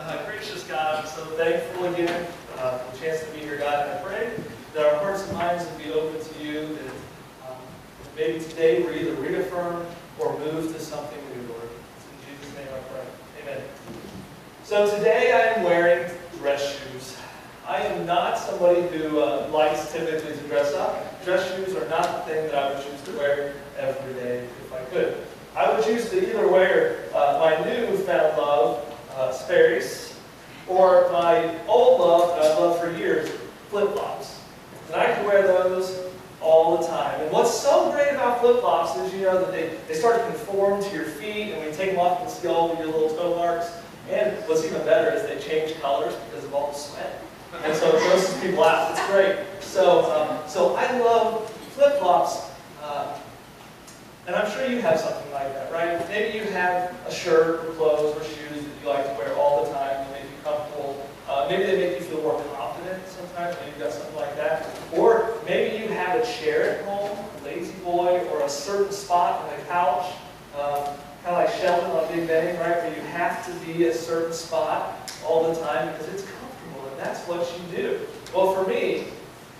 Gracious God, I'm so thankful again for the chance to be here, God. And I pray that our hearts and minds would be open to you, that maybe today we're either reaffirmed or moved to something new, Lord. It's in Jesus' name I pray. Amen. So today I am wearing dress shoes. I am not somebody who likes typically to dress up. Dress shoes are not the thing that I would choose to wear every day if I could. I would choose to either wear my newfound love, Sperry's, or my old love that I've loved for years, flip-flops. And I can wear those all the time. And what's so great about flip-flops is, you know, that they start to conform to your feet, and when you take them off, you can see all of your little toe marks. And what's even better is they change colors because of all the sweat. And so it grosses people out. It's great. So I love flip-flops. And I'm sure you have something like that, right? Maybe you have a shirt or clothes or shoes that you like to wear all the time that make you comfortable. Maybe they make you feel more confident sometimes. Maybe you've got something like that. Or maybe you have a chair at home, a lazy boy, or a certain spot on the couch, kind of like Sheldon on Big Bang, right? Where you have to be a certain spot all the time because it's comfortable and that's what you do. Well, for me,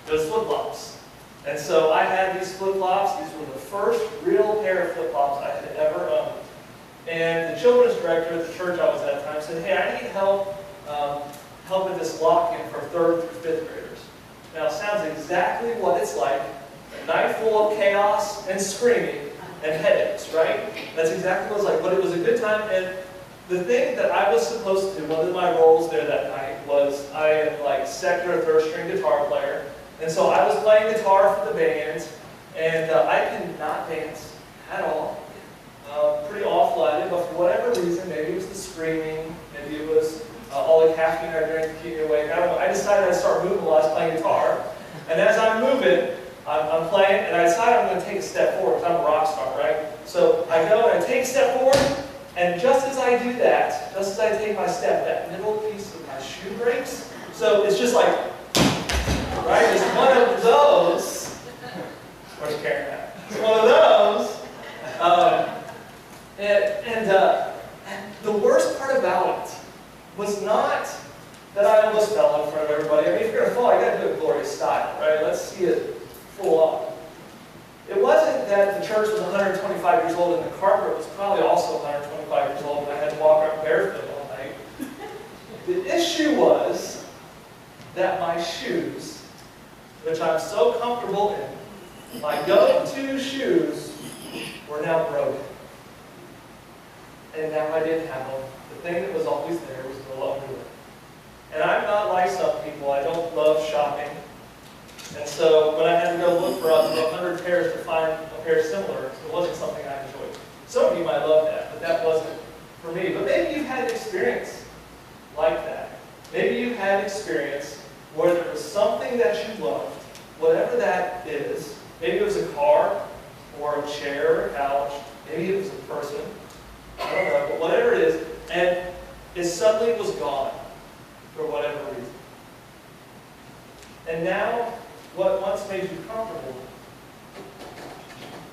there's flip-flops. And so I had these flip-flops. These were the first real pair of flip-flops I had ever owned. And the children's director at the church I was at the time said, hey, I need help with this lock-in for 3rd through 5th graders. Now, it sounds exactly what it's like. A night full of chaos and screaming and headaches, right? That's exactly what it was like. But it was a good time. And the thing that I was supposed to do, one of my roles there that night was I am like 2nd or 3rd string guitar player. And so I was playing guitar for the band, and I cannot dance at all. Pretty awful at it, but for whatever reason, maybe it was the screaming, maybe it was all the caffeine I drank to keep me awake. I don't know. I decided I'd start moving while I was playing guitar. And as I'm moving, I'm playing, and I decided I'm going to take a step forward, because I'm a rock star, right? So I go and I take a step forward, and just as I do that, just as I take my step, that middle piece of my shoe breaks. So it's just like, right? It's one of those. Where's Karen at? It's one of those. And the worst part about it was not that I almost fell in front of everybody. I mean, if you're going to fall, you got to do it glorious style, right? Let's see it full on. It wasn't that the church was 125 years old and the carpet was probably also 125 years old and I had to walk around barefoot all night. The issue was that my shoes, which I'm so comfortable in, my go-to shoes, were now broken. And now I didn't have them. The thing that was always there was no longer there. And I'm not like some people. I don't love shopping. And so when I had to go look for 100 pairs to find a pair similar, it wasn't something I enjoyed. Some of you might love that, but that wasn't for me. But maybe you've had an experience like that. Maybe you've had an experience where there was something that you loved, whatever that is. Maybe it was a car, or a chair, or a couch. Maybe it was a person. I don't know, but whatever it is, and it suddenly was gone for whatever reason. And now, what once made you comfortable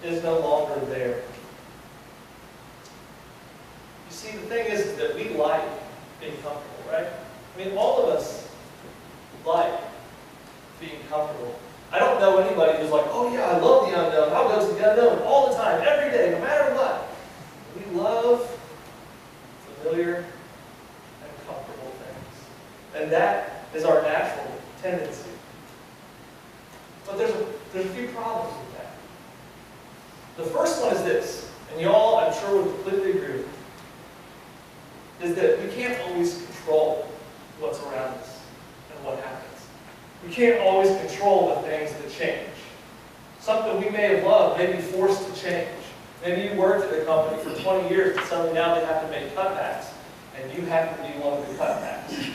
is no longer there. You see, the thing is that we like being comfortable, right? I mean, all of us like being comfortable. I don't know anybody who's like, oh yeah, I love the unknown. I'll go to the unknown all the time, every day, no matter what. We love familiar and comfortable things. And that is our natural tendency. But there's a few problems with that. The first one is this, and you all, I'm sure, would completely agree with me, is that we can't always control what's around us and what happens. We can't always control the things that change. Something we may have loved may be forced to change. Maybe you worked at a company for 20 years and suddenly now they have to make cutbacks, and you happen to be one of the cutbacks. You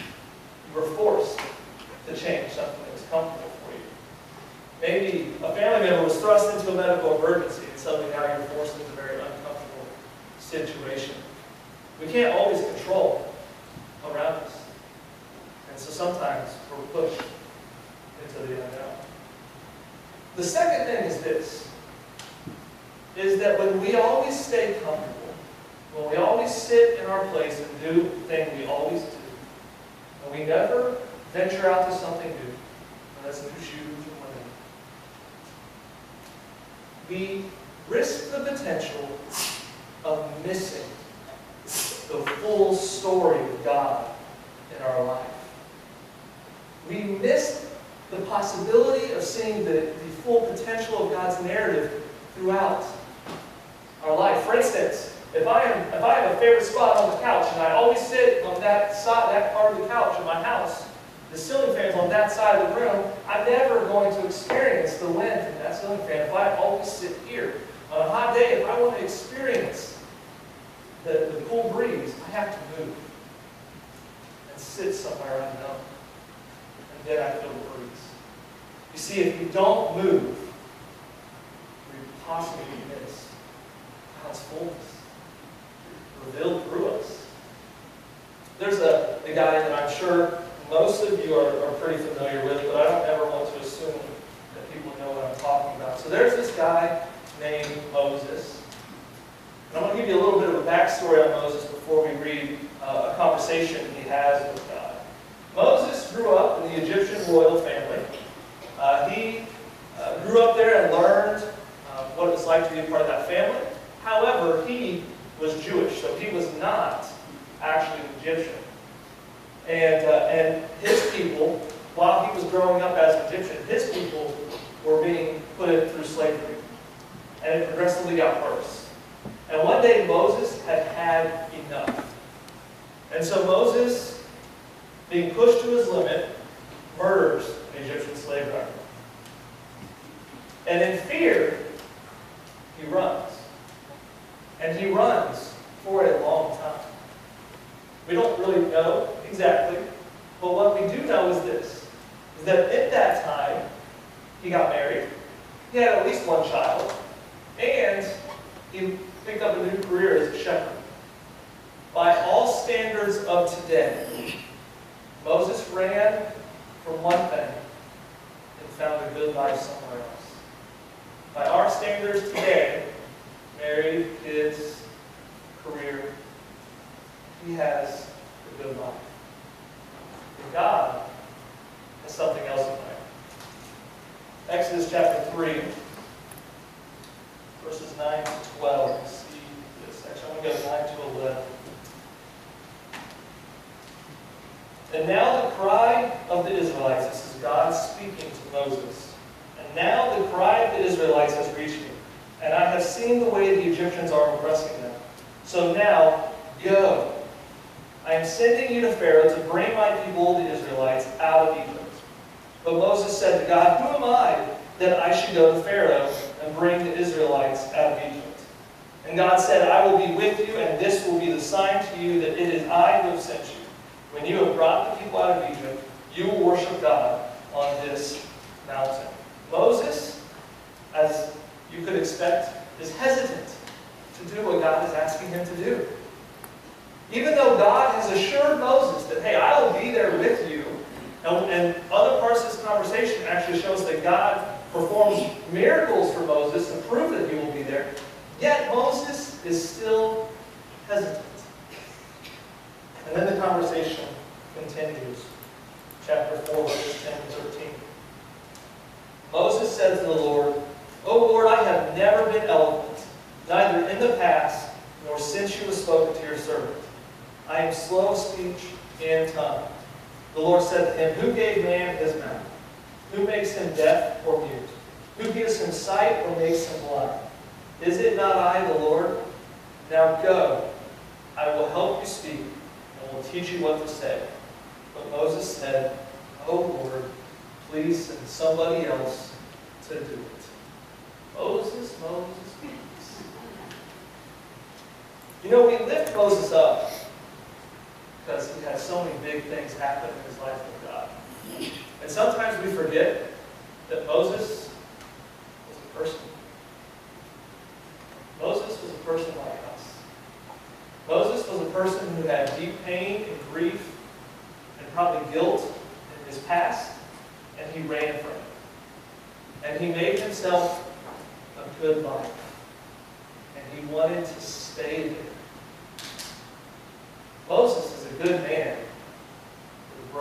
were forced to change something that was comfortable for you. Maybe a family member was thrust into a medical emergency and suddenly now you're forced into a very uncomfortable situation. We can't always control around us. And so sometimes we're pushed into the unknown. The second thing is this, is that when we always stay comfortable, when we always sit in our place and do the thing we always do, And we never venture out to something new. And that's new shoes and linen. We risk the potential of missing the full story of God in our life. We miss the possibility of seeing the full potential of God's narrative throughout our life. For instance, if I have a favorite spot on the couch and I always sit on that side, that part of the couch in my house, the ceiling fan's on that side of the room, I'm never going to experience the wind from that ceiling fan if I always sit here. On a hot day, if I want to experience the cool breeze, I have to move and sit somewhere unknown. And then I feel the breeze. You see, if we don't move, we possibly miss God's fullness revealed through us. There's a guy that I'm sure most of you are pretty familiar with, but I don't ever want to assume that people know what I'm talking about. So there's this guy named Moses. And I'm going to give you a little bit of a backstory on Moses before we read a conversation he has with God. Moses grew up in the Egyptian royal family. He grew up there and learned what it was like to be a part of that family. However, he was Jewish, so he was not actually an Egyptian. And his people, while he was growing up as an Egyptian, his people were being put in through slavery. And it progressively got worse. And one day Moses had had enough. And so Moses, being pushed to his limit, murders an Egyptian slave driver. And in fear, he runs. And he runs for a long time. We don't really know exactly, but what we do know is this, is that at that time, he got married, he had at least one child, and he picked up a new career as a shepherd. By all standards of today, Moses ran from one thing and found a good life somewhere else. By our standards today, married, kids, career, he has a good life. But God has something else in mind. Exodus chapter 3, verses 9 to 12. You see this section. I'm going to go 9 to 11. And now the cry of the Israelites, this is God speaking to Moses. And now the cry of the Israelites has reached me, and I have seen the way the Egyptians are oppressing them. So now, go. I am sending you to Pharaoh to bring my people, the Israelites, out of Egypt. But Moses said to God, who am I that I should go to Pharaoh and bring the Israelites out of Egypt? And God said, I will be with you, and this will be the sign to you that it is I who have sent you. When you have brought the people out of Egypt, you will worship God on this mountain. Moses, as you could expect, is hesitant to do what God is asking him to do. Even though God has assured Moses that, hey, I will be there with you, and other parts of this conversation actually shows that God performs miracles for Moses to prove that he will be there, yet Moses is still hesitant. And then the conversation continues. Chapter 4, verses 10 and 13. Moses said to the Lord, O Lord, I have never been eloquent, neither in the past, nor since you have spoken to your servant. I am slow of speech and tongue. The Lord said to him, who gave man his mouth? Who makes him deaf or mute? Who gives him sight or makes him blind? Is it not I, the Lord? Now go, I will help you speak, and will teach you what to say. But Moses said, O Lord, please send somebody else to do it. Moses, please. You know, we lift Moses up because he had so many big things happen in his life with God. And sometimes we forget that Moses was a person. Moses was a person like us. Moses was a person who had deep pain and grief and probably guilt in his past, and he ran from it. And he made himself a good life. And he wanted to stay there. Moses is a good man with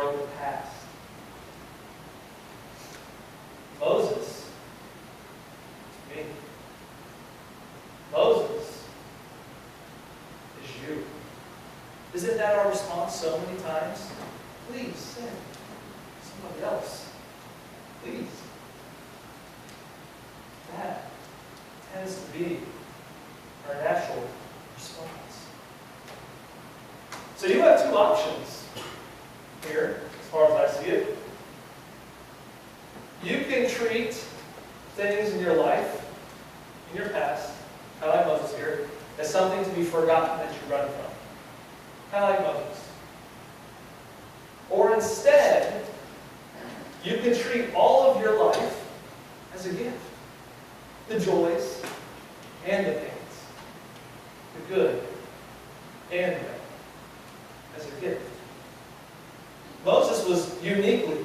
Isn't that our response so many times? Please send somebody else. Please. That tends to be our natural response. So you have two options here, as far as I see it. You can treat things in your life, in your past, kind of like Moses here, as something to be forgotten that you run from. Kind of like Moses. Or instead, you can treat all of your life as a gift. The joys and the pains. The good and the bad. As a gift. Moses was uniquely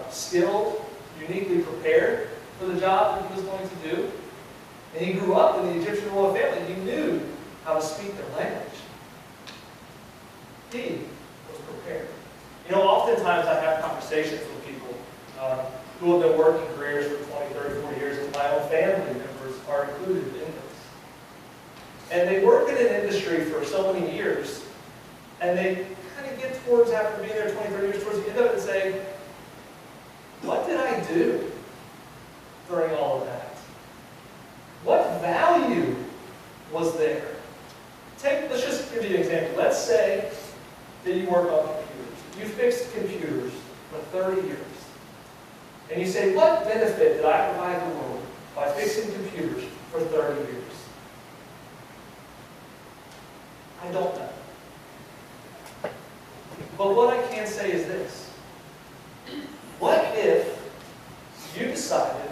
skilled, uniquely prepared for the job that he was going to do. And he grew up in the Egyptian royal family. He knew how to speak their language. He was prepared. You know, oftentimes I have conversations with people who have been working careers for 20, 30, 40 years, and my own family members are included in this. And they work in an industry for so many years, and they kind of get towards, after being there 20, 30 years, towards the end of it and say, what did I do during all of that? What value was there? Let's just give you an example. Let's say that you work on computers. You fixed computers for 30 years. And you say, what benefit did I provide the world by fixing computers for 30 years? I don't know. But what I can say is this. What if you decided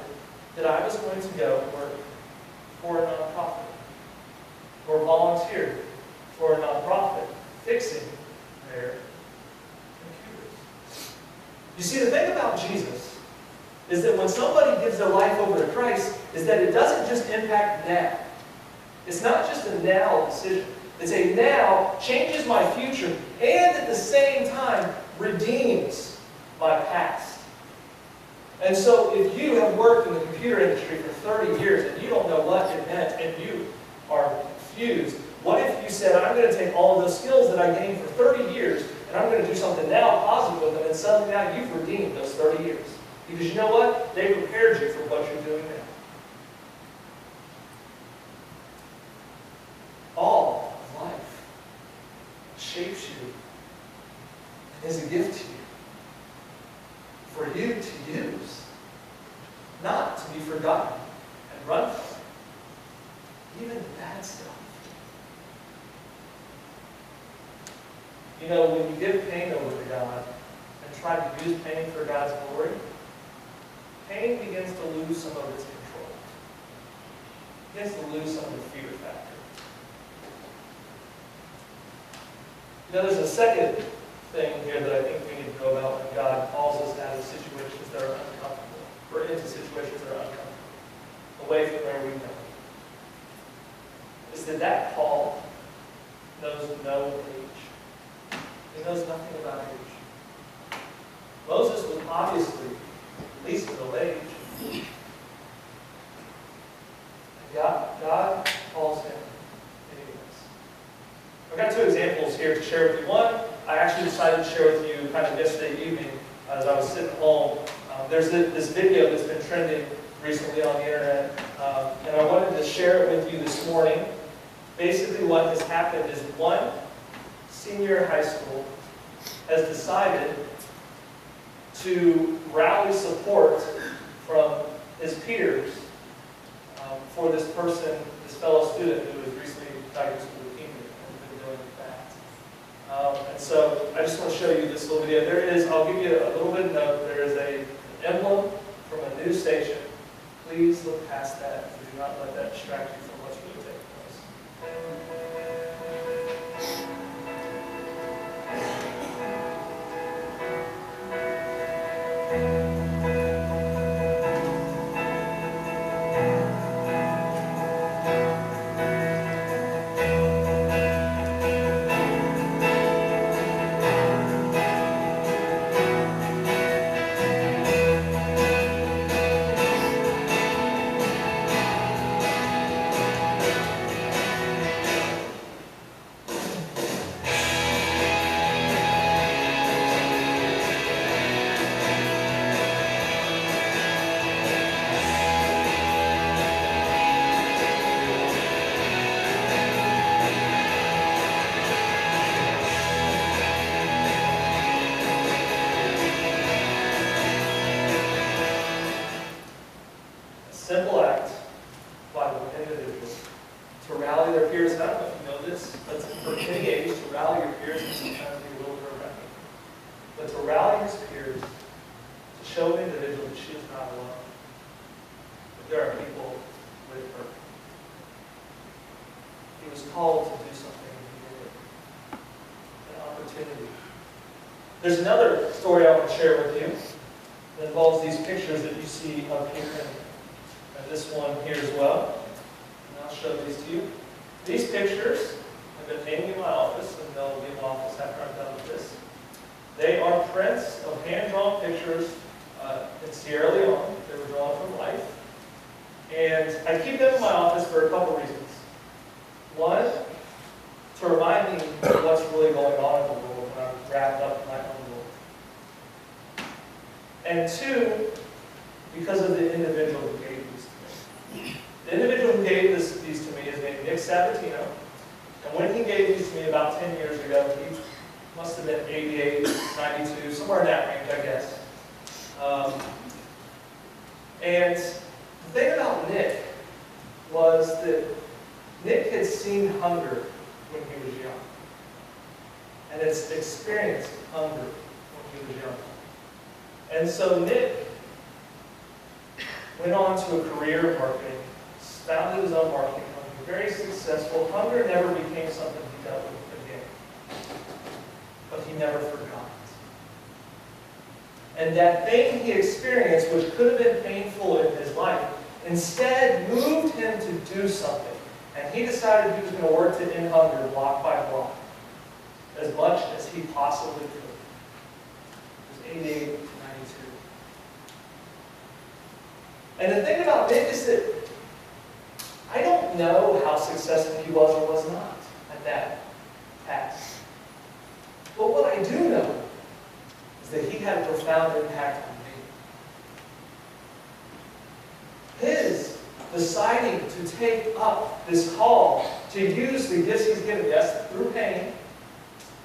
that I was going to go work for a nonprofit or volunteer for a nonprofit fixing their computers? You see, the thing about Jesus is that when somebody gives their life over to Christ, is that it doesn't just impact now. It's not just a now decision. It's a now changes my future and at the same time redeems my past. And so if you have worked in the computer industry for 30 years and you don't know what it meant and you are confused, what if you said, I'm going to take all of those skills that I gained for 30 years and I'm going to do something now positive with them, and suddenly now you've redeemed those 30 years. Because you know what? They prepared you for what you're doing now. All of life shapes you and is a gift to you. For you to use, not to be forgotten and run from. Even the bad stuff. You know, when you give pain over to God and try to use pain for God's glory, pain begins to lose some of its control. It begins to lose some of the fear factor. You know, there's a second thing here that I think we need to know about when God calls us out of situations that are uncomfortable, or into situations that are uncomfortable, away from where we know. Is that call knows no age. He knows nothing about age. Moses was obviously at least middle age. God calls him anyways. I've got two examples here to share with you. One, I actually decided to share with you kind of yesterday evening as I was sitting home. There's this video that's been trending recently on the internet, and I wanted to share it with you this morning. Basically what has happened is one senior high school has decided to rally support from his peers for this person, this fellow student who was recently diagnosed with leukemia and has been dealing with that. And so I just want to show you this little video. There is, I'll give you a little bit of note, there is an emblem from a news station. Please look past that and do not let that distract you from what's really taking place. peers can sometimes be a little nerve-wracking. But to rally his peers, to show an individual that she is not alone, that there are people with her. He was called to do something, and he did it. An opportunity. There's another story I want to share with you that involves these pictures that you see up here, and this one here as well. And I'll show these to you. These pictures have been hanging in my office, and they'll be in my office after I'm done with this. They are prints of hand-drawn pictures in Sierra Leone. They were drawn from life. And I keep them in my office for a couple reasons. One, to remind me of what's really going on in the world when I'm wrapped up in my own world. And two, because of the individual who gave these to me. The individual who gave these to me is named Nick Sabatino. And when he gave these to me about 10 years ago, he must have been 88, 92, somewhere in that range, I guess. And the thing about Nick was that Nick had seen hunger when he was young. And had experienced hunger when he was young. And so Nick went on to a career in marketing, founded his own marketing company, very successful. Hunger never became something he dealt with again. But he never forgot. And that thing he experienced, which could have been painful in his life, instead moved him to do something. And he decided he was going to work to end hunger block by block, as much as he possibly could. He was 88 to 92. And the thing about Nick is that I don't know how successful he was or was not at that task. But what I do know is that he had a profound impact on me. His deciding to take up this call to use the gifts he's given, yes, through pain,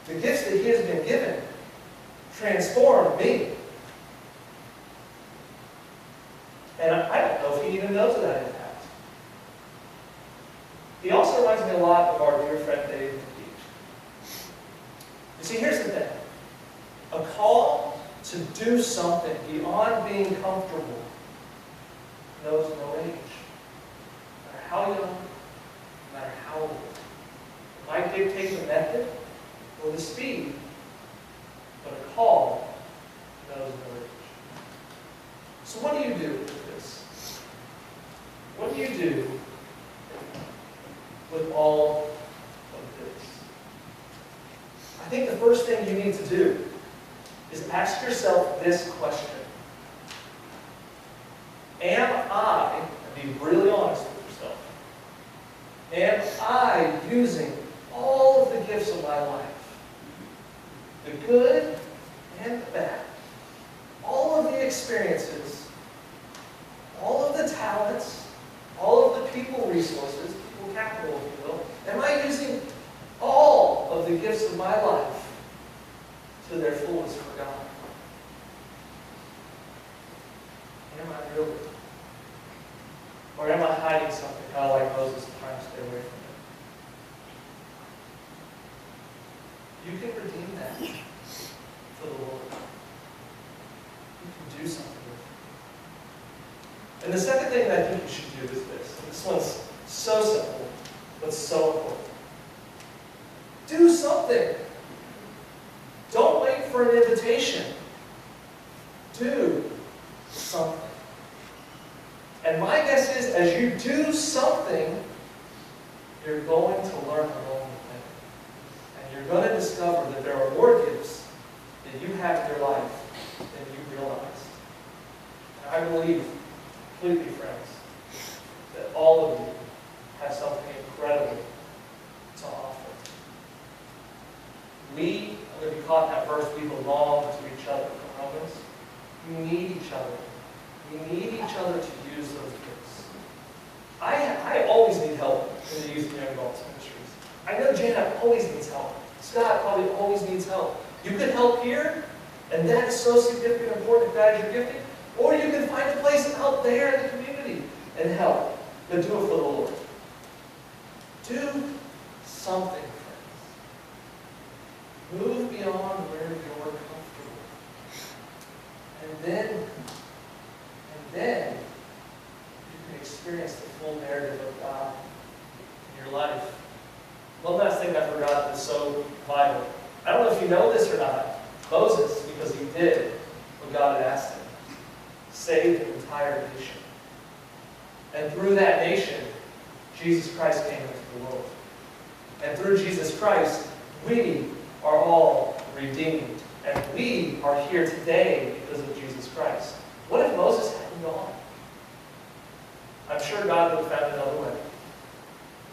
the gifts that he has been given, transformed me. And I don't know if he even knows that impact. He also reminds me a lot of our dear friend Dave McKee. You see, here's the thing. A call to do something beyond being comfortable knows no age. No matter how young, no matter how old. It might dictate the method or the speed, but a call knows no age. So what do you do with this? What do you do with all of this? I think the first thing you need to do is ask yourself this question. Am I, and be really honest with yourself, am I using all of the gifts of my life, the good and the bad, all of the experiences, all of the talents, all of the people resources, people capital, if you will, am I using all of the gifts of my life to their fullest for God? Am I really? Or am I hiding something, kind of like Moses, trying to stay away from it? You can redeem that for the Lord. You can do something with it. And the second thing that I think you should do is this. And this one's so simple, but so important. Do something. Don't wait for an invitation. Do something. And my guess is, as you do something, you're going to learn along the way. And you're going to discover that there are more gifts that you have in your life than you realize. And I believe, completely, friends, that all of you have something incredible to offer. I'm going to be caught in that verse, we belong to each other from Romans. You need each other. We need each other to use those gifts. I always need help in the youth and young adults ministries. I know Janet always needs help. Scott probably always needs help. You can help here, and that is so significant and important if that is your gifting. Or you can find a place and help there in the community and help. But do it for the Lord. Do something, friends. Move beyond where you're comfortable. And then you can experience the full narrative of God in your life. One last thing I forgot that's so vital. I don't know if you know this or not. Moses, because he did what God had asked him, saved an entire nation. And through that nation, Jesus Christ came into the world. And through Jesus Christ, we are all redeemed. And we are here today because of Jesus Christ. What if Moses hadn't gone? I'm sure God would have found another way.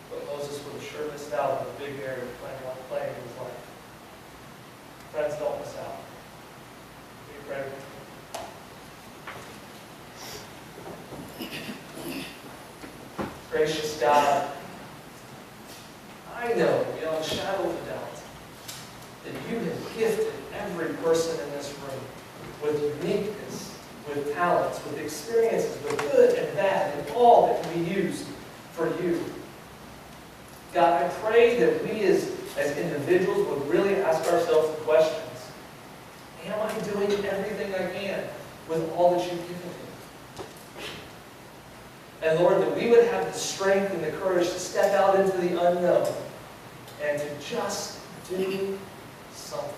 But Moses would have sure missed out on the big narrative playing in his life. Friends, don't miss out. Will you pray with me? Gracious God, I know beyond a shadow of a doubt that you have gifted every person in this room with uniqueness, with talents, with experiences, with good and bad, and all that can be used for you. God, I pray that we as individuals would really ask ourselves the questions. Am I doing everything I can with all that you've given me? And Lord, that we would have the strength and the courage to step out into the unknown and to just do something.